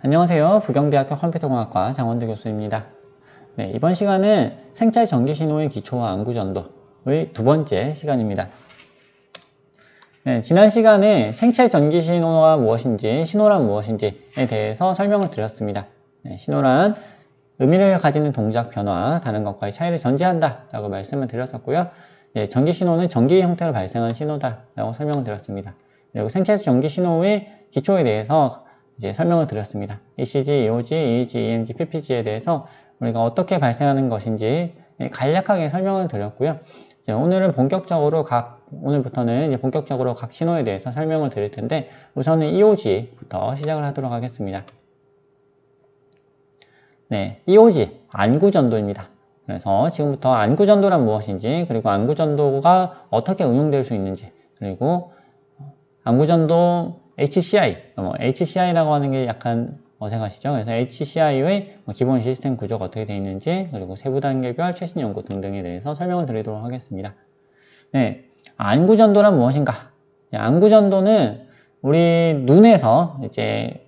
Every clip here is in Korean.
안녕하세요. 부경대학교 컴퓨터공학과 장원두 교수입니다. 네, 이번 시간은 생체 전기신호의 기초와 안구전도의 두 번째 시간입니다. 네, 지난 시간에 생체 전기신호가 무엇인지, 신호란 무엇인지에 대해서 설명을 드렸습니다. 네, 신호란 의미를 가지는 동작 변화, 다른 것과의 차이를 전제한다 라고 말씀을 드렸었고요. 네, 전기신호는 전기 형태로 발생한 신호다 라고 설명을 드렸습니다. 그리고 생체 전기신호의 기초에 대해서 이제 설명을 드렸습니다. ECG, EOG, EEG, EMG, PPG에 대해서 우리가 어떻게 발생하는 것인지 간략하게 설명을 드렸고요. 이제 오늘부터는 이제 본격적으로 각 신호에 대해서 설명을 드릴 텐데, 우선은 EOG부터 시작을 하도록 하겠습니다. 네, EOG, 안구전도입니다. 그래서 지금부터 안구전도란 무엇인지, 그리고 안구전도가 어떻게 응용될 수 있는지, 그리고 안구전도 HCI라고 하는 게 약간 어색하시죠? 그래서 HCI의 기본 시스템 구조가 어떻게 되어 있는지, 그리고 세부 단계별 최신 연구 등등에 대해서 설명을 드리도록 하겠습니다. 네, 안구전도란 무엇인가? 안구전도는 우리 눈에서 이제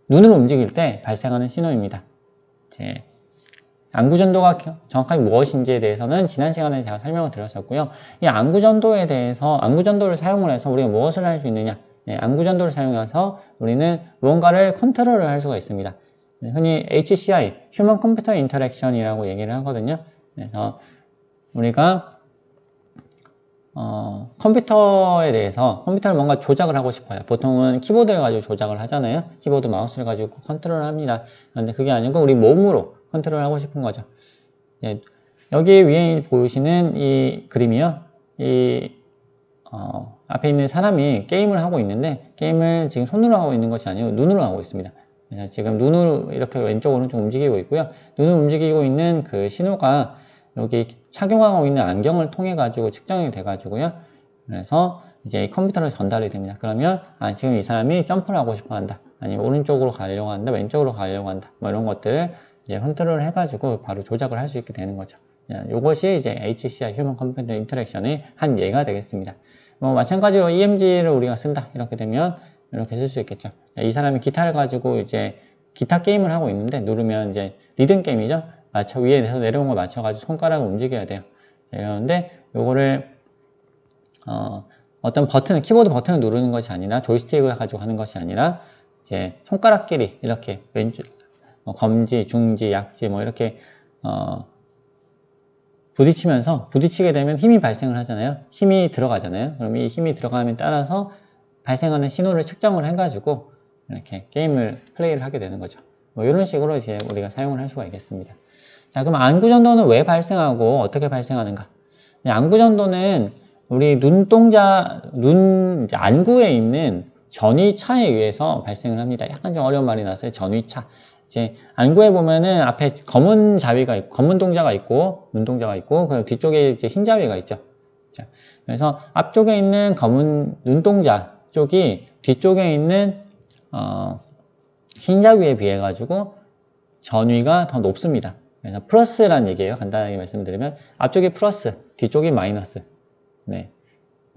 눈을 움직일 때 발생하는 신호입니다. 이제 안구전도가 정확하게 무엇인지에 대해서는 지난 시간에 제가 설명을 드렸었고요. 이 안구전도에 대해서, 안구전도를 사용을 해서 우리가 무엇을 할 수 있느냐? 네, 안구전도를 사용해서 우리는 무언가를 컨트롤을 할 수가 있습니다. 흔히 HCI, 휴먼 컴퓨터 인터랙션이라고 얘기를 하거든요. 그래서 우리가 컴퓨터에 대해서, 컴퓨터를 뭔가 조작을 하고 싶어요. 보통은 키보드를 가지고 조작을 하잖아요. 키보드, 마우스를 가지고 컨트롤을 합니다. 그런데 그게 아니고 우리 몸으로 컨트롤을 하고 싶은 거죠. 예, 여기 위에 보이시는 이 그림이요. 앞에 있는 사람이 게임을 하고 있는데, 게임을 지금 손으로 하고 있는 것이 아니고 눈으로 하고 있습니다. 그래서 지금 눈으로 이렇게 왼쪽 오른쪽 움직이고 있고요. 눈을 움직이고 있는 그 신호가 여기 착용하고 있는 안경을 통해 가지고 측정이 돼 가지고요. 그래서 이제 컴퓨터로 전달이 됩니다. 그러면 지금 이 사람이 점프를 하고 싶어 한다, 아니면 오른쪽으로 가려고 한다, 왼쪽으로 가려고 한다, 뭐 이런 것들을 이제 컨트롤을 해 가지고 바로 조작을 할 수 있게 되는 거죠. 이것이 이제 HCI, 휴먼 컴퓨터 인터랙션의 한 예가 되겠습니다. 뭐 마찬가지로 EMG를 우리가 쓴다 이렇게 되면 이렇게 쓸 수 있겠죠. 이 사람이 기타를 가지고 이제 기타 게임을 하고 있는데, 누르면 이제 리듬 게임이죠. 위에서 내려온 걸 맞춰가지고 손가락을 움직여야 돼요. 그런데 요거를 어떤 버튼, 키보드 버튼을 누르는 것이 아니라, 조이스틱을 가지고 하는 것이 아니라 이제 손가락끼리 이렇게 왼쪽 검지, 중지, 약지 뭐 이렇게 부딪히게 되면 힘이 발생을 하잖아요. 힘이 들어가잖아요. 그럼 이 힘이 들어감에 따라서 발생하는 신호를 측정을 해가지고 이렇게 게임을 플레이를 하게 되는 거죠. 뭐 이런 식으로 이제 우리가 사용을 할 수가 있겠습니다. 자, 그럼 안구전도는 왜 발생하고 어떻게 발생하는가? 안구전도는 우리 이제 안구에 있는 전위차에 의해서 발생을 합니다. 약간 좀 어려운 말이 나왔어요. 전위차. 이제 안구에 보면은 앞에 검은 자위가 있고, 검은 동자가 있고, 눈동자가 있고, 그리고 뒤쪽에 이제 흰 자위가 있죠. 자, 그래서 앞쪽에 있는 검은 눈동자 쪽이 뒤쪽에 있는 흰 자위에 비해 가지고 전위가 더 높습니다. 그래서 플러스란 얘기예요. 간단하게 말씀드리면 앞쪽이 플러스, 뒤쪽이 마이너스. 네.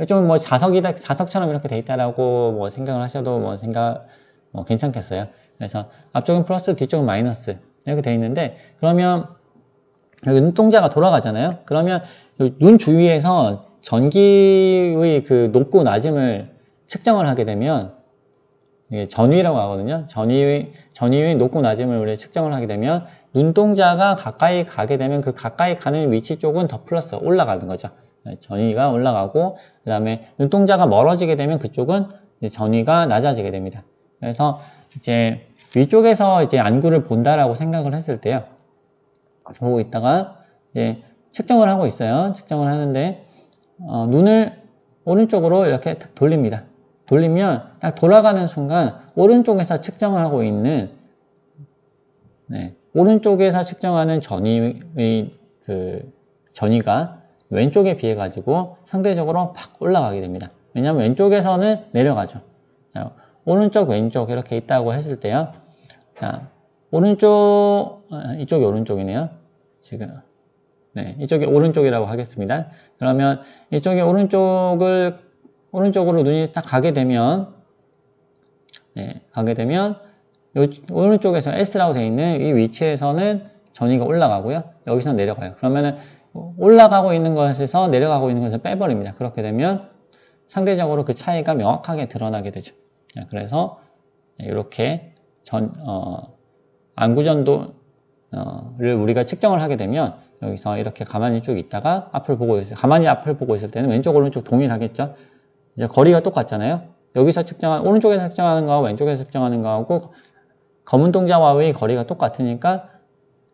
좀 뭐 자석처럼 이렇게 돼 있다라고 뭐 생각을 하셔도 괜찮겠어요. 그래서 앞쪽은 플러스, 뒤쪽은 마이너스 이렇게 돼 있는데, 그러면 여기 눈동자가 돌아가잖아요. 그러면 눈 주위에서 전기의 그 높고 낮음을 측정을 하게 되면, 이게 전위라고 하거든요. 전위의 높고 낮음을 우리 측정을 하게 되면, 눈동자가 가까이 가게 되면 그 가까이 가는 위치 쪽은 더 플러스 올라가는 거죠. 전위가 올라가고, 그 다음에 눈동자가 멀어지게 되면 그쪽은 이제 전위가 낮아지게 됩니다. 그래서 이제 위쪽에서 이제 안구를 본다라고 생각을 했을 때요. 보고 있다가 이제 측정을 하고 있어요. 측정을 하는데, 눈을 오른쪽으로 이렇게 딱 돌립니다. 돌리면 딱 돌아가는 순간 오른쪽에서 측정을 하고 있는, 오른쪽에서 측정하는 전위의 그 전위가 왼쪽에 비해 가지고 상대적으로 팍 올라가게 됩니다. 왜냐하면 왼쪽에서는 내려가죠. 자, 오른쪽, 왼쪽 이렇게 있다고 했을 때요. 자, 이쪽이 오른쪽이네요. 지금. 네, 이쪽이 오른쪽이라고 하겠습니다. 그러면 이쪽이 오른쪽으로 눈이 딱 가게 되면 오른쪽에서 S라고 되어 있는 이 위치에서는 전위가 올라가고요. 여기서 내려가요. 그러면은 올라가고 있는 것에서 내려가고 있는 것을 빼버립니다. 그렇게 되면 상대적으로 그 차이가 명확하게 드러나게 되죠. 그래서 이렇게 안구전도를 우리가 측정을 하게 되면 여기서 이렇게 가만히 쭉 있다가 앞을 보고 있어요. 가만히 앞을 보고 있을 때는 왼쪽 오른쪽 동일하겠죠. 이제 거리가 똑같잖아요. 여기서 오른쪽에서 측정하는 거하고 왼쪽에서 측정하는 거하고 검은 동자와의 거리가 똑같으니까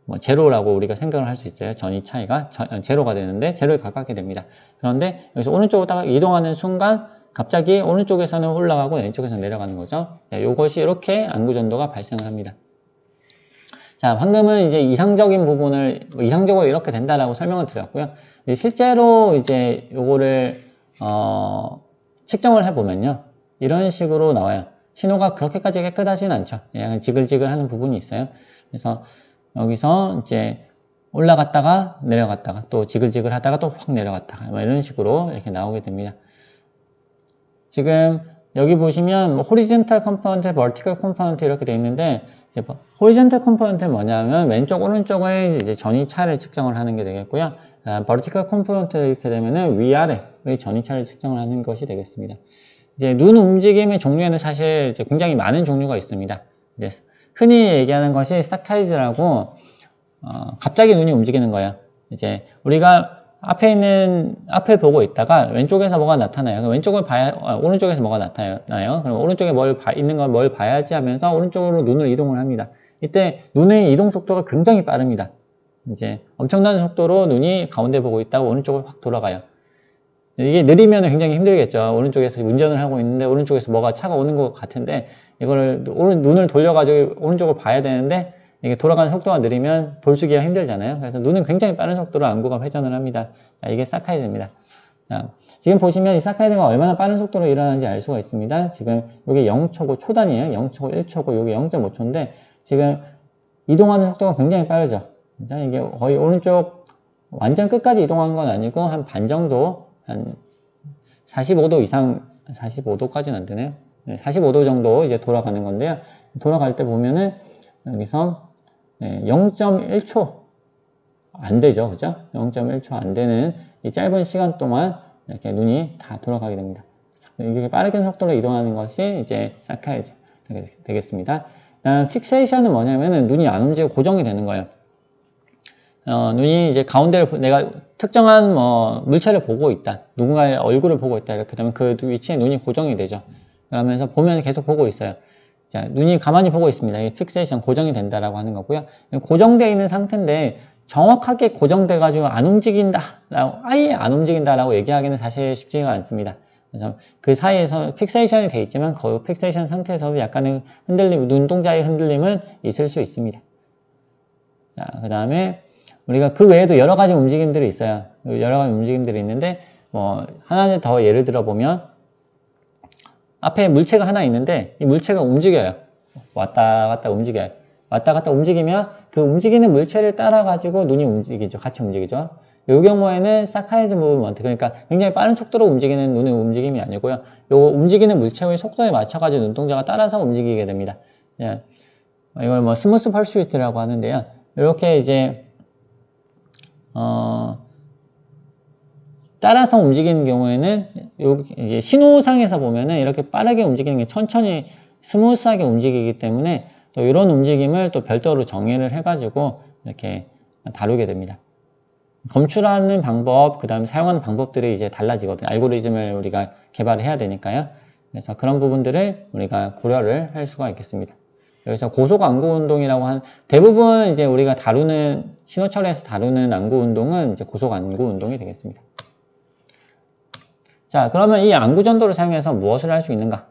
뭐 제로라고 우리가 생각을 할 수 있어요. 전위 차이가 제로가 되는데 제로에 가깝게 됩니다. 그런데 여기서 오른쪽으로 딱 이동하는 순간 갑자기 오른쪽에서는 올라가고 왼쪽에서 내려가는 거죠. 이것이 이렇게 안구전도가 발생을 합니다. 자, 방금은 이제 이상적인 부분을 이상적으로 이렇게 된다라고 설명을 드렸고요. 실제로 이제 요거를 측정을 해보면요, 이런 식으로 나와요. 신호가 그렇게까지 깨끗하진 않죠. 약간 지글지글하는 부분이 있어요. 그래서 여기서 이제 올라갔다가 내려갔다가 또 지글지글 하다가 또 확 내려갔다가 뭐 이런 식으로 이렇게 나오게 됩니다. 지금 여기 보시면 뭐 호리젠탈 컴포넌트, 버티컬 컴포넌트 이렇게 되어 있는데, 이제 호리젠탈 컴포넌트는 뭐냐면 왼쪽 오른쪽의 이제 전위차를 측정을 하는 게 되겠고요. 버티컬 컴포넌트 이렇게 되면은 위아래의 전위차를 측정을 하는 것이 되겠습니다. 이제 눈 움직임의 종류에는 사실 이제 굉장히 많은 종류가 있습니다. 흔히 얘기하는 것이 사카이즈라고 갑자기 눈이 움직이는 거예요. 이제 우리가 앞을 보고 있다가 왼쪽에서 뭐가 나타나요. 왼쪽을 오른쪽에서 뭐가 나타나요. 그럼 오른쪽에 있는 걸 뭘 봐야지 하면서 오른쪽으로 눈을 이동을 합니다. 이때 눈의 이동 속도가 굉장히 빠릅니다. 이제 엄청난 속도로 눈이 가운데 보고 있다고 오른쪽으로 확 돌아가요. 이게 느리면 굉장히 힘들겠죠. 오른쪽에서 운전을 하고 있는데 오른쪽에서 뭐가 차가 오는 것 같은데 이거를 눈을 돌려가지고 오른쪽을 봐야 되는데 이게 돌아가는 속도가 느리면 볼수기가 힘들잖아요. 그래서 눈은 굉장히 빠른 속도로 안구가 회전을 합니다. 자, 이게 사카이드입니다. 자, 지금 보시면 이 사카이드가 얼마나 빠른 속도로 일어나는지 알 수가 있습니다. 지금 이게 0초고 초단위에요. 0초고 1초고 이게 0.5초인데 지금 이동하는 속도가 굉장히 빠르죠. 자, 이게 거의 오른쪽 완전 끝까지 이동한 건 아니고 한 반 정도, 한 45도 이상, 45도까지는 안 되네요. 45도 정도 이제 돌아가는 건데요. 돌아갈 때 보면은 여기서 0.1초 안 되죠. 그죠? 0.1초 안 되는 이 짧은 시간 동안 이렇게 눈이 다 돌아가게 됩니다. 이게 빠르게 속도로 이동하는 것이 이제 사카이즈 되겠습니다. 픽세이션은 뭐냐면은 눈이 안 움직이고 고정이 되는 거예요. 눈이 이제 가운데를 내가 특정한 물체를 보고 있다. 누군가의 얼굴을 보고 있다. 이렇게 되면 그 위치에 눈이 고정이 되죠. 그러면서 보면 계속 보고 있어요. 자, 눈이 가만히 보고 있습니다. 이 픽세이션 고정이 된다라고 하는 거고요. 고정되어 있는 상태인데 정확하게 고정돼 가지고 안 움직인다 라고, 아예 안 움직인다라고 얘기하기는 사실 쉽지가 않습니다. 그래서 그 사이에서 픽세이션이 되어 있지만 그 픽세이션 상태에서도 약간의 흔들림, 눈동자의 흔들림은 있을 수 있습니다. 자, 그 다음에 우리가 그 외에도 여러 가지 움직임들이 있어요. 여러 가지 움직임들이 있는데 하나 더 예를 들어 보면 앞에 물체가 하나 있는데 이 물체가 움직여요. 왔다 갔다 움직여요. 왔다 갔다 움직이면 그 움직이는 물체를 따라 가지고 눈이 움직이죠. 같이 움직이죠. 이 경우에는 사카이즈 무브먼트, 그러니까 굉장히 빠른 속도로 움직이는 눈의 움직임이 아니고요. 이 움직이는 물체의 속도에 맞춰 가지고 눈동자가 따라서 움직이게 됩니다. 예. 이걸 스무스 펄스위트라고 하는데요. 이렇게 이제 따라서 움직이는 경우에는 이제 신호상에서 보면은 이렇게 빠르게 움직이는 게 천천히 스무스하게 움직이기 때문에 또 이런 움직임을 또 별도로 정의를 해가지고 이렇게 다루게 됩니다. 검출하는 방법, 그 다음에 사용하는 방법들이 이제 달라지거든요. 알고리즘을 우리가 개발을 해야 되니까요. 그래서 그런 부분들을 우리가 고려를 할 수가 있겠습니다. 여기서 고속 안구 운동이라고 하는, 대부분 이제 우리가 다루는, 신호처리에서 다루는 안구 운동은 이제 고속 안구 운동이 되겠습니다. 자, 그러면 이 안구 전도를 사용해서 무엇을 할 수 있는가?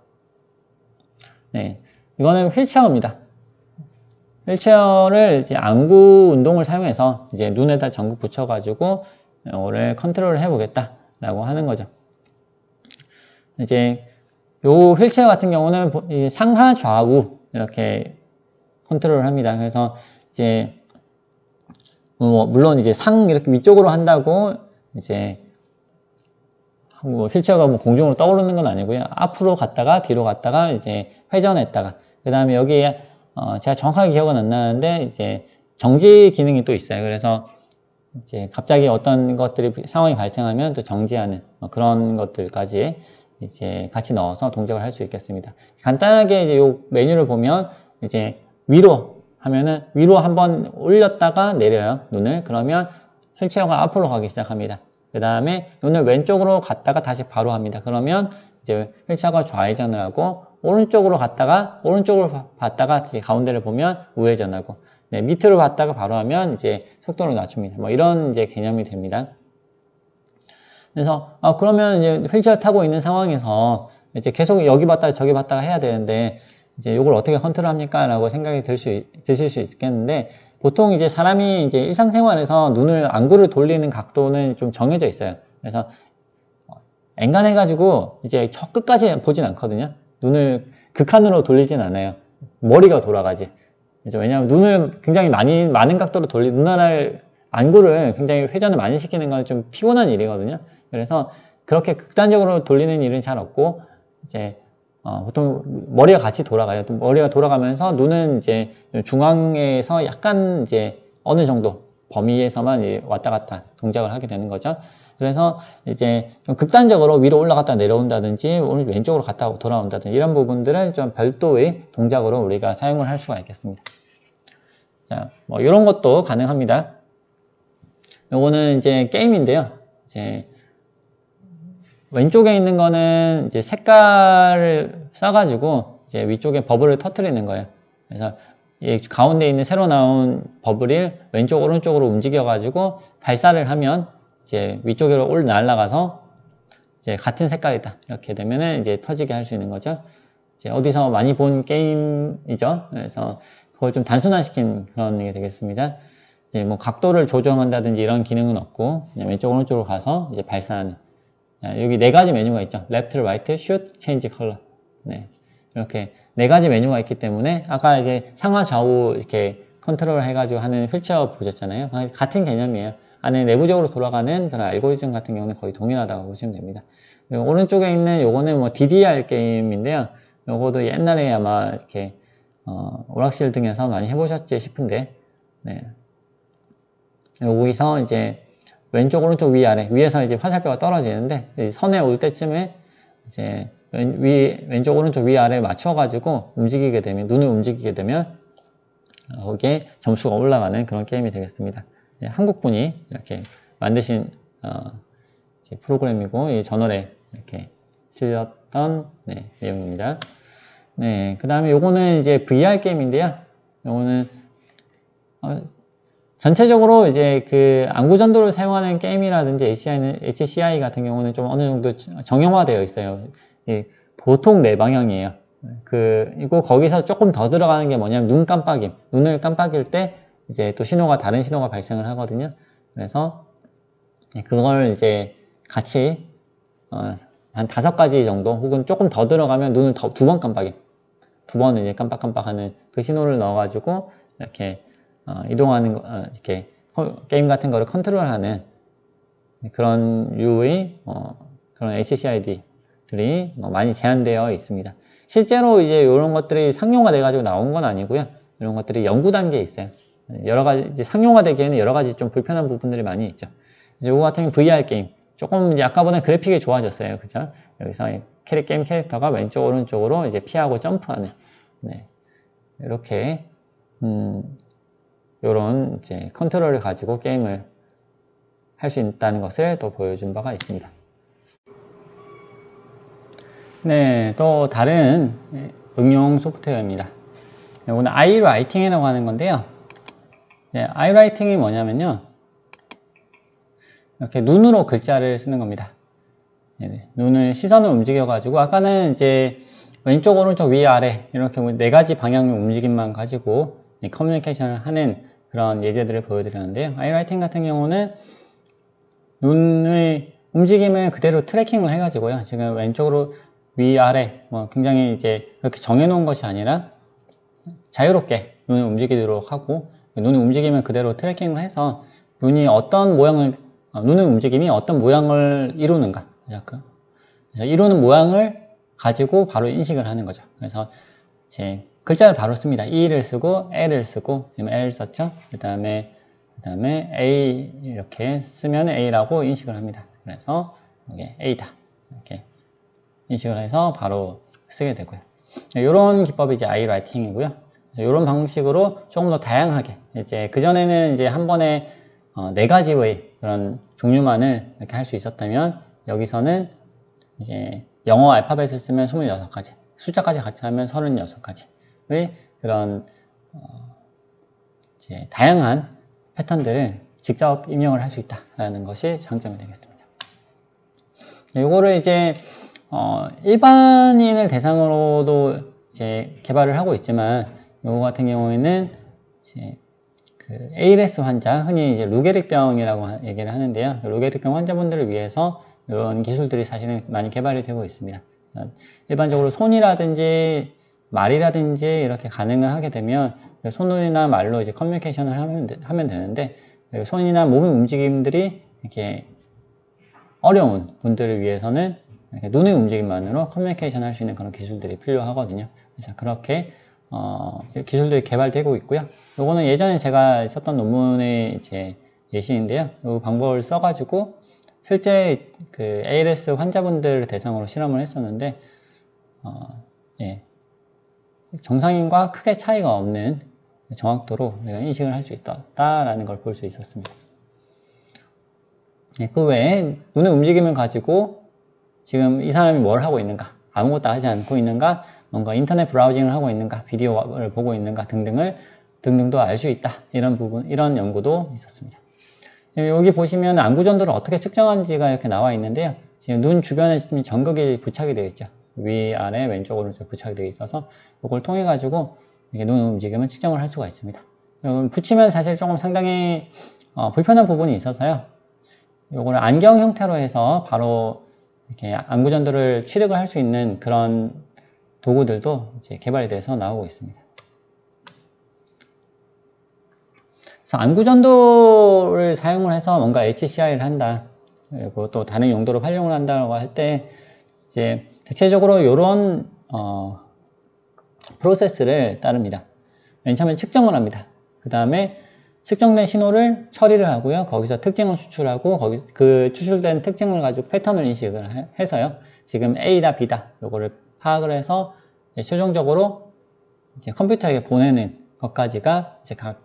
네, 이거는 휠체어입니다. 휠체어를 이제 안구 운동을 사용해서 이제 눈에다 전구 붙여가지고 이거를 컨트롤을 해보겠다라고 하는 거죠. 이제 요 휠체어 같은 경우는 이제 상하 좌우 이렇게 컨트롤을 합니다. 그래서 이제 물론 이제 이렇게 위쪽으로 한다고 이제 휠체어가 공중으로 떠오르는 건 아니고요. 앞으로 갔다가 뒤로 갔다가 이제 회전했다가 그 다음에 여기에 제가 정확하게 기억은 안 나는데 이제 정지 기능이 또 있어요. 그래서 이제 갑자기 어떤 것들이 상황이 발생하면 또 정지하는 그런 것들까지 이제 같이 넣어서 동작을 할 수 있겠습니다. 간단하게 이제 요 메뉴를 보면 이제 위로 하면은 위로 한번 올렸다가 내려요. 눈을. 그러면 휠체어가 앞으로 가기 시작합니다. 그 다음에 눈을 왼쪽으로 갔다가 다시 바로 합니다. 그러면 이제 휠체어가 좌회전을 하고 오른쪽으로 갔다가 오른쪽으로 봤다가 이제 가운데를 보면 우회전하고 네, 밑으로 봤다가 바로 하면 이제 속도를 낮춥니다. 뭐 이런 이제 개념이 됩니다. 그래서 그러면 이제 휠체어 타고 있는 상황에서 이제 계속 여기 봤다가 저기 봤다가 해야 되는데 이제 이걸 어떻게 컨트롤합니까? 라고 생각이 드실 수 있겠는데 보통 이제 사람이 이제 일상생활에서 눈을 안구를 돌리는 각도는 좀 정해져 있어요. 그래서 엔간해가지고 이제 저 끝까지 보진 않거든요. 눈을 극한으로 돌리진 않아요. 머리가 돌아가지. 왜냐하면 눈을 굉장히 많은 각도로 눈알 안구를 굉장히 회전을 많이 시키는 건 좀 피곤한 일이거든요. 그래서 그렇게 극단적으로 돌리는 일은 잘 없고 이제 보통 머리가 같이 돌아가요. 머리가 돌아가면서 눈은 이제 중앙에서 약간 이제 어느 정도 범위에서만 왔다 갔다 동작을 하게 되는 거죠. 그래서 이제 좀 극단적으로 위로 올라갔다 내려온다든지 왼쪽으로 갔다 돌아온다든지 이런 부분들은 좀 별도의 동작으로 우리가 사용을 할 수가 있겠습니다. 자, 뭐 이런 것도 가능합니다. 요거는 이제 게임인데요. 이제 왼쪽에 있는 거는 이제 색깔을 써가지고 이제 위쪽에 버블을 터뜨리는 거예요. 그래서 이 가운데 있는 새로 나온 버블이 왼쪽 오른쪽으로 움직여가지고 발사를 하면 이제 위쪽으로 날아가서 이제 같은 색깔이다 이렇게 되면은 이제 터지게 할 수 있는 거죠. 이제 어디서 많이 본 게임이죠. 그래서 그걸 좀 단순화시킨 그런 게 되겠습니다. 이제 뭐 각도를 조정한다든지 이런 기능은 없고 그냥 왼쪽 오른쪽으로 가서 이제 발사하는. 여기 네 가지 메뉴가 있죠. Left, Right, Shoot, Change Color. 네. 이렇게 네 가지 메뉴가 있기 때문에 아까 이제 상하 좌우 이렇게 컨트롤 해가지고 하는 휠체어 보셨잖아요. 같은 개념이에요. 안에 내부적으로 돌아가는 그런 알고리즘 같은 경우는 거의 동일하다고 보시면 됩니다. 그리고 오른쪽에 있는 요거는 뭐 DDR 게임인데요. 요거도 옛날에 아마 이렇게 오락실 등에서 많이 해보셨지 싶은데, 네. 여기서 이제 왼쪽, 오른쪽, 위아래, 위에서 이제 화살표가 떨어지는데, 선에 올 때쯤에 이제 왼쪽, 오른쪽, 위아래 맞춰가지고 움직이게 되면, 눈을 움직이게 되면, 거기에 점수가 올라가는 그런 게임이 되겠습니다. 한국분이 이렇게 만드신, 프로그램이고, 이 저널에 이렇게 실렸던, 네, 내용입니다. 네, 그 다음에 요거는 이제 VR 게임인데요. 요거는, 전체적으로 이제 그 안구전도를 사용하는 게임이라든지 HCI 같은 경우는 좀 어느 정도 정형화되어 있어요. 보통 네 방향이에요. 그리고 거기서 조금 더 들어가는 게 뭐냐면 눈 깜빡임. 눈을 깜빡일 때 이제 또 다른 신호가 발생을 하거든요. 그래서 그걸 이제 같이 한 5가지 정도 혹은 조금 더 들어가면 눈을 두 번 깜빡임. 두 번 이제 깜빡깜빡하는 그 신호를 넣어가지고 이렇게 이동하는 거, 이렇게 게임 같은 거를 컨트롤하는 그런 류의 그런 HCID들이 많이 제한되어 있습니다. 실제로 이제 이런 것들이 상용화 돼가지고 나온 건 아니고요. 이런 것들이 연구 단계에 있어요. 여러 가지 이제 상용화 되기에는 여러 가지 좀 불편한 부분들이 많이 있죠. 이제 이거 같은 경우 VR 게임 조금 이제 아까보다 그래픽이 좋아졌어요, 그죠? 여기서 게임 캐릭터가 왼쪽 오른쪽으로 이제 피하고 점프하는, 네, 이렇게 요런 이제 컨트롤을 가지고 게임을 할 수 있다는 것을 또 보여준 바가 있습니다. 네, 또 다른 응용 소프트웨어입니다. 이거는 iWriting이라고 하는 건데요. 네, iWriting이 뭐냐면요. 이렇게 눈으로 글자를 쓰는 겁니다. 네, 시선을 움직여가지고, 아까는 이제 왼쪽, 오른쪽, 위, 아래, 이렇게 네 가지 방향의 움직임만 가지고 커뮤니케이션을 하는 그런 예제들을 보여드렸는데요. iWriting 같은 경우는 눈의 움직임을 그대로 트래킹을 해가지고요. 지금 왼쪽으로 위, 아래, 뭐 굉장히 이제 그렇게 정해놓은 것이 아니라 자유롭게 눈을 움직이도록 하고, 눈의 움직임을 그대로 트래킹을 해서 눈의 움직임이 어떤 모양을 이루는가. 그래서 이루는 모양을 가지고 바로 인식을 하는 거죠. 그래서 이제 글자를 바로 씁니다. E를 쓰고 L을 쓰고 지금 L 썼죠. 그 다음에 A 이렇게 쓰면 A라고 인식을 합니다. 그래서 이게 A다 이렇게 인식을 해서 바로 쓰게 되고요. 이런 기법이 이제 iWriting이고요. 이런 방식으로 조금 더 다양하게 이제 그전에는 이제 한 번에 4가지의 그런 종류만을 이렇게 할 수 있었다면 여기서는 이제 영어 알파벳을 쓰면 26가지, 숫자까지 같이 하면 36가지의 그런 이제 다양한 패턴들을 직접 입력을 할 수 있다라는 것이 장점이 되겠습니다. 이거를 이제 일반인을 대상으로도 이제 개발을 하고 있지만 이거 같은 경우에는 이제 그 ALS 환자, 흔히 이제 루게릭병이라고 얘기를 하는데요. 루게릭병 환자분들을 위해서 이런 기술들이 사실은 많이 개발이 되고 있습니다. 일반적으로 손이라든지 말이라든지 이렇게 가능을 하게 되면 손이나 말로 이제 커뮤니케이션을 하면 되는데 손이나 몸의 움직임들이 이렇게 어려운 분들을 위해서는 눈의 움직임만으로 커뮤니케이션 할 수 있는 그런 기술들이 필요하거든요. 그래서 그렇게 기술들이 개발되고 있고요. 요거는 예전에 제가 썼던 논문의 이제 예시인데요. 이 방법을 써가지고 실제 그 ALS 환자분들 대상으로 실험을 했었는데 예, 정상인과 크게 차이가 없는 정확도로 내가 인식을 할 수 있다라는 걸 볼 수 있었습니다. 네, 그 외에 눈의 움직임을 가지고 지금 이 사람이 뭘 하고 있는가, 아무것도 하지 않고 있는가, 뭔가 인터넷 브라우징을 하고 있는가, 비디오를 보고 있는가 등등도 알 수 있다. 이런 연구도 있었습니다. 여기 보시면 안구전도를 어떻게 측정하는지가 이렇게 나와 있는데요. 지금 눈 주변에 지금 전극이 부착이 되어 있죠. 위, 아래, 왼쪽, 오른쪽 부착이 되어 있어서 이걸 통해 가지고 눈 움직임을 측정을 할 수가 있습니다. 붙이면 사실 조금 상당히 불편한 부분이 있어서요. 이거를 안경 형태로 해서 바로 이렇게 안구전도를 취득을 할 수 있는 그런 도구들도 이제 개발이 돼서 나오고 있습니다. 그래서 안구전도를 사용을 해서 뭔가 HCI를 한다, 그리고 또 다른 용도로 활용을 한다고 할 때 이제 대체적으로 이런 프로세스를 따릅니다. 맨 처음에 측정을 합니다. 그 다음에 측정된 신호를 처리를 하고요. 거기서 특징을 추출하고 그 추출된 특징을 가지고 패턴을 인식을 해서요. 지금 A다 B다 요거를 파악을 해서 최종적으로 이제 컴퓨터에게 보내는 것까지가 이제 각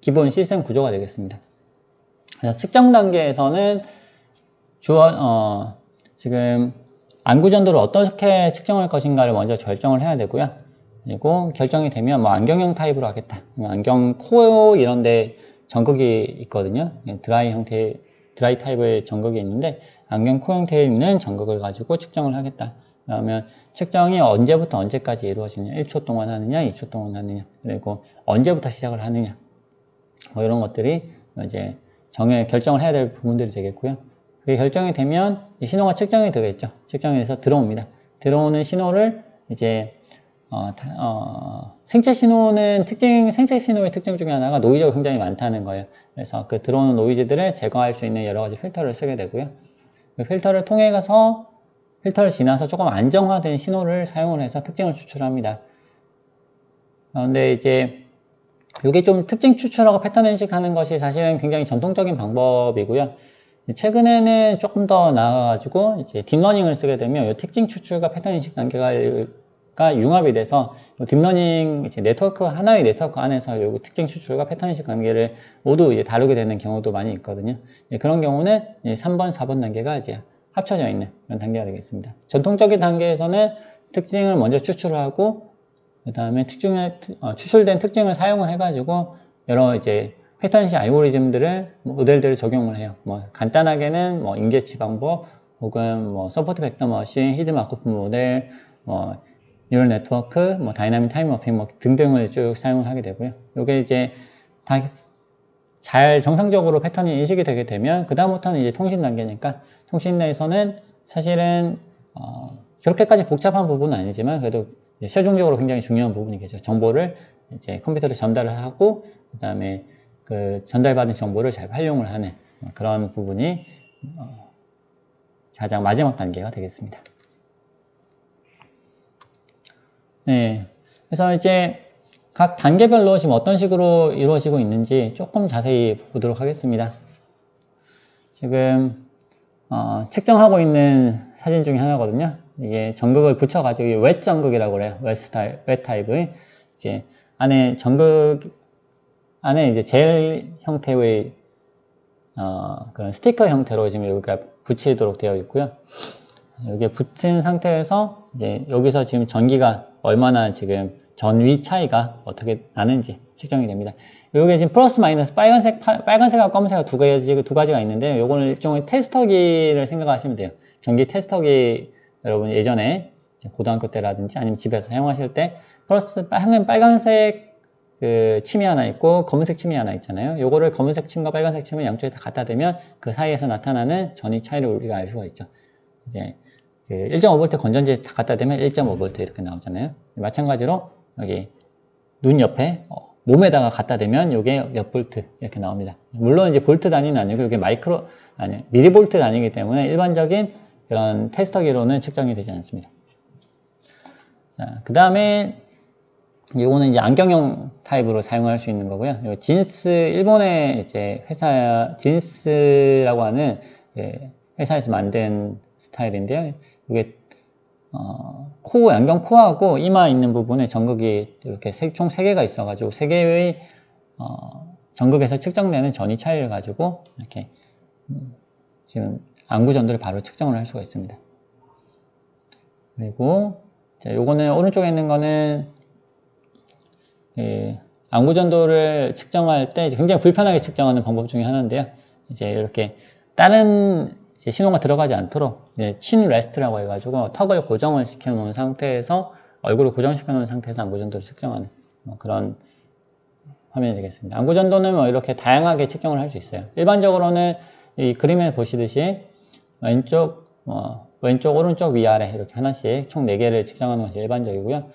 기본 시스템 구조가 되겠습니다. 그래서 측정 단계에서는 지금 안구전도를 어떻게 측정할 것인가를 먼저 결정을 해야 되고요. 그리고 결정이 되면 뭐 안경형 타입으로 하겠다. 안경 코 이런데 전극이 있거든요. 드라이 타입의 전극이 있는데 안경 코 형태에 있는 전극을 가지고 측정을 하겠다. 그러면 측정이 언제부터 언제까지 이루어지냐, 1초 동안 하느냐, 2초 동안 하느냐, 그리고 언제부터 시작을 하느냐, 뭐 이런 것들이 이제 결정을 해야 될 부분들이 되겠고요. 그게 결정이 되면 신호가 측정이 되겠죠. 측정해서 들어옵니다. 들어오는 신호를 이제 생체 신호의 특징 중에 하나가 노이즈가 굉장히 많다는 거예요. 그래서 그 들어오는 노이즈들을 제거할 수 있는 여러 가지 필터를 쓰게 되고요. 그 필터를 통해 가서 필터를 지나서 조금 안정화된 신호를 사용을 해서 특징을 추출합니다. 근데 이제 이게 좀 특징 추출하고 패턴 인식하는 것이 사실은 굉장히 전통적인 방법이고요. 최근에는 조금 더 나아가지고 이제 딥러닝을 쓰게 되면 이 특징 추출과 패턴 인식 단계가 융합이 돼서 딥러닝 이제 하나의 네트워크 안에서 이 특징 추출과 패턴 인식 단계를 모두 이제 다루게 되는 경우도 많이 있거든요. 그런 경우는 3번, 4번 단계가 이제 합쳐져 있는 그런 단계가 되겠습니다. 전통적인 단계에서는 특징을 먼저 추출하고 그 다음에 추출된 특징을 사용을 해가지고 여러 이제 패턴 인식 알고리즘들을 모델들을 적용을 해요. 뭐 간단하게는 뭐 임계치 방법 혹은 뭐 서포트 벡터 머신, 히든 마코프 모델, 뭐 뉴럴 네트워크, 뭐 다이나믹 타임 머핑 뭐 등등을 쭉 사용을 하게 되고요. 이게 이제 다 잘 정상적으로 패턴이 인식이 되게 되면 그 다음부터는 이제 통신 단계니까 통신 내에서는 사실은 그렇게까지 복잡한 부분은 아니지만 그래도 최종적으로 굉장히 중요한 부분이겠죠. 정보를 이제 컴퓨터로 전달을 하고 그 다음에 그 전달받은 정보를 잘 활용을 하는 그런 부분이 가장 마지막 단계가 되겠습니다. 네, 그래서 이제 각 단계별로 지금 어떤 식으로 이루어지고 있는지 조금 자세히 보도록 하겠습니다. 지금 측정하고 있는 사진 중에 하나거든요. 이게 전극을 붙여가지고 웻 전극이라고 그래요. 웻 타입의 이제 안에 전극 안에 이제 젤 형태의 그런 스티커 형태로 지금 여기가 붙이도록 되어 있고요. 여기에 붙은 상태에서 이제 여기서 지금 전기가 얼마나 지금 전위 차이가 어떻게 나는지 측정이 됩니다. 요게 지금 플러스 마이너스 빨간색하고 검은색하고 두 가지가 있는데 요거는 일종의 테스터기를 생각하시면 돼요. 전기 테스터기 여러분 예전에 고등학교 때라든지 아니면 집에서 사용하실 때 플러스 빨간색 그 침이 하나 있고 검은색 침이 하나 있잖아요. 요거를 검은색 침과 빨간색 침을 양쪽에 다 갖다 대면 그 사이에서 나타나는 전위 차이를 우리가 알 수가 있죠. 이제 그 1.5V 건전지에 다 갖다 대면 1.5V 이렇게 나오잖아요. 마찬가지로 여기 눈 옆에 몸에다가 갖다 대면 이게 몇 볼트 이렇게 나옵니다. 물론 이제 볼트 단위는 아니고 이게 미리볼트 단위이기 때문에 일반적인 그런 테스터기로는 측정이 되지 않습니다. 자, 그 다음에 이거는 이제 안경용 타입으로 사용할 수 있는 거고요. 요 진스 일본의 이제 회사 진스라고 하는 회사에서 만든 스타일인데요. 이게 안경 코하고 이마 있는 부분에 전극이 이렇게 총 3개가 있어가지고 3개의 전극에서 측정되는 전위 차이를 가지고 이렇게 지금 안구전도를 바로 측정을 할 수가 있습니다. 그리고 요거는 오른쪽에 있는 거는 안구전도를 측정할 때 굉장히 불편하게 측정하는 방법 중에 하나인데요. 이제 이렇게 다른 신호가 들어가지 않도록 친 레스트라고 해가지고 턱을 고정을 시켜 놓은 상태에서 얼굴을 고정시켜 놓은 상태에서 안구전도를 측정하는 그런 화면이 되겠습니다. 안구전도는 이렇게 다양하게 측정을 할 수 있어요. 일반적으로는 이 그림에 보시듯이 왼쪽, 오른쪽, 위아래 이렇게 하나씩 총 4개를 측정하는 것이 일반적이고요.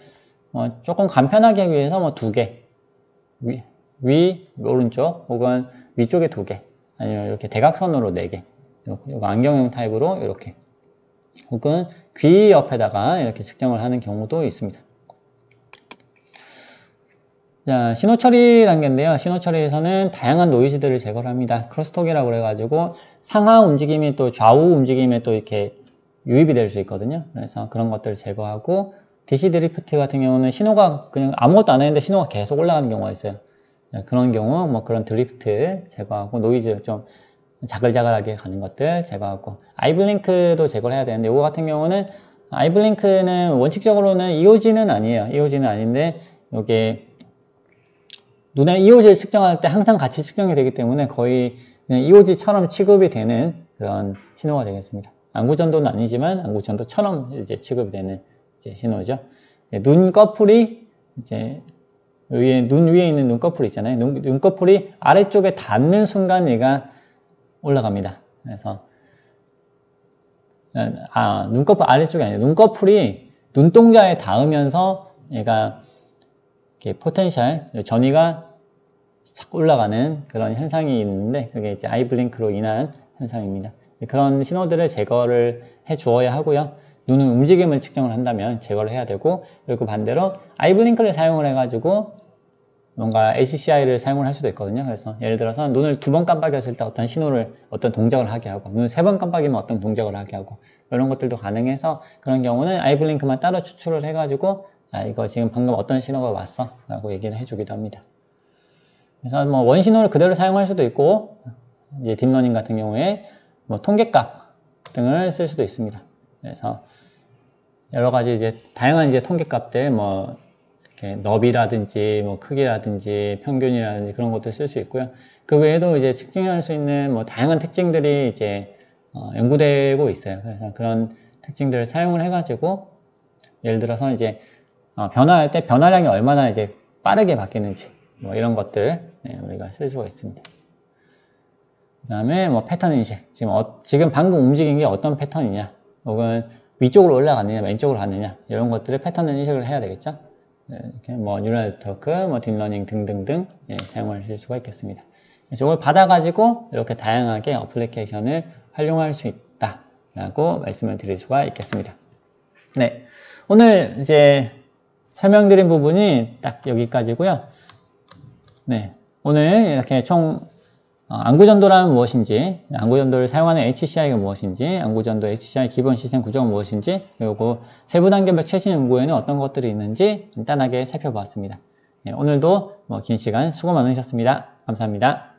조금 간편하게 하기 위해서 2개, 위, 오른쪽 혹은 위쪽에 2개 아니면 이렇게 대각선으로 4개 이거 안경용 타입으로 이렇게 혹은 귀 옆에다가 이렇게 측정을 하는 경우도 있습니다. 자, 신호 처리 단계인데요. 신호 처리에서는 다양한 노이즈들을 제거를 합니다. 크로스톡이라고 그래가지고 상하 움직임이 또 좌우 움직임에 또 이렇게 유입이 될 수 있거든요. 그래서 그런 것들을 제거하고 DC 드리프트 같은 경우는 신호가 그냥 아무것도 안 했는데 신호가 계속 올라가는 경우가 있어요. 그런 경우 그런 드리프트 제거하고 노이즈 좀 자글자글하게 가는 것들 제거하고 아이블링크도 제거를 해야 되는데 이거 같은 경우는 아이블링크는 원칙적으로는 EOG는 아니에요. EOG는 아닌데 이게 눈의 EOG를 측정할 때 항상 같이 측정이 되기 때문에 거의 그냥 EOG처럼 취급이 되는 그런 신호가 되겠습니다. 안구전도는 아니지만 안구전도처럼 이제 취급이 되는 이제 신호죠. 이제 눈꺼풀이 이제 눈 위에 있는 눈꺼풀 있잖아요. 눈꺼풀이 아래쪽에 닿는 순간 얘가 올라갑니다. 그래서 눈꺼풀 아래쪽이 아니에요. 눈꺼풀이 눈동자에 닿으면서 얘가 이렇게 포텐셜 전위가 착 올라가는 그런 현상이 있는데 그게 이제 아이블링크로 인한 현상입니다. 그런 신호들을 제거를 해 주어야 하고요. 눈은 움직임을 측정을 한다면 제거를 해야 되고 그리고 반대로 아이블링크를 사용을 해가지고 뭔가 HCI를 사용을 할 수도 있거든요. 그래서 예를 들어서 눈을 2번 깜빡였을 때 어떤 동작을 하게 하고 눈을 3번 깜빡이면 어떤 동작을 하게 하고 이런 것들도 가능해서 그런 경우는 아이블링크만 따로 추출을 해가지고 자, 이거 지금 방금 어떤 신호가 왔어 라고 얘기를 해주기도 합니다. 그래서 원 신호를 그대로 사용할 수도 있고 이제 딥러닝 같은 경우에 통계값 등을 쓸 수도 있습니다. 그래서 여러 가지 이제 다양한 이제 통계값들 이렇게 너비라든지 크기라든지 평균이라든지 그런 것도 쓸 수 있고요. 그 외에도 이제 측정할 수 있는 다양한 특징들이 이제 연구되고 있어요. 그래서 그런 특징들을 사용을 해가지고 예를 들어서 이제 변화할 때 변화량이 얼마나 이제 빠르게 바뀌는지 이런 것들 우리가 쓸 수가 있습니다. 그 다음에 패턴 인식 지금 방금 움직인 게 어떤 패턴이냐 혹은 위쪽으로 올라가느냐 왼쪽으로 가느냐 이런 것들을 패턴 인식을 해야 되겠죠. 이렇게 뉴럴 네트워크, 딥러닝 등등등 사용하실 수가 있겠습니다. 그래서 이걸 받아가지고 이렇게 다양하게 어플리케이션을 활용할 수 있다라고 말씀을 드릴 수가 있겠습니다. 네, 오늘 이제 설명드린 부분이 딱 여기까지고요. 네, 오늘 이렇게 총 안구전도란 무엇인지, 안구전도를 사용하는 HCI가 무엇인지, 안구전도 HCI 기본 시스템 구조가 무엇인지, 그리고 세부 단계별 최신 연구에는 어떤 것들이 있는지 간단하게 살펴보았습니다. 네, 오늘도 긴 시간 수고 많으셨습니다. 감사합니다.